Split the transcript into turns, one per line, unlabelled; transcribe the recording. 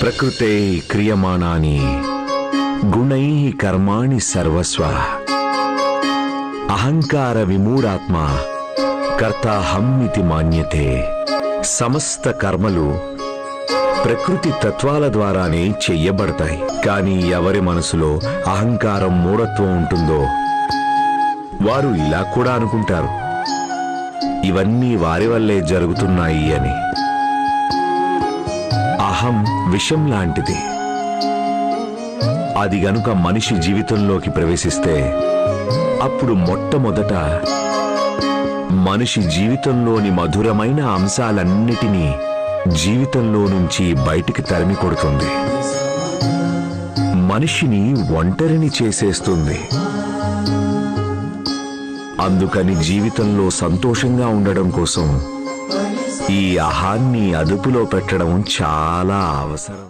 ప్రకృతే క్రియమాణాని గుణైః కర్మాణి సర్వస్వ అహంకార విమూఢాత్మ కర్తాహమ్మితి మాన్యతే. సమస్త కర్మలు ప్రకృతి తత్వాల ద్వారానే చెయ్యబడతాయి. కానీ ఎవరి మనసులో అహంకారం మూఢత్వం ఉంటుందో వారు ఇలా కూడా అనుకుంటారు, ఇవన్నీ వారి వల్లే జరుగుతున్నాయి అని. అహం విషం లాంటిది. అది గనుక మనిషి జీవితంలోకి ప్రవేశిస్తే అప్పుడు మొట్టమొదట మనిషి జీవితంలోని మధురమైన అంశాలన్నిటినీ జీవితంలో నుంచి బయటికి తరిమి కొడుతుంది. మనిషిని ఒంటరిని చేసేస్తుంది. అందుకని జీవితంలో సంతోషంగా ఉండడం కోసం ఈ అహాన్ని అదుపులో పెట్టడం చాలా అవసరం.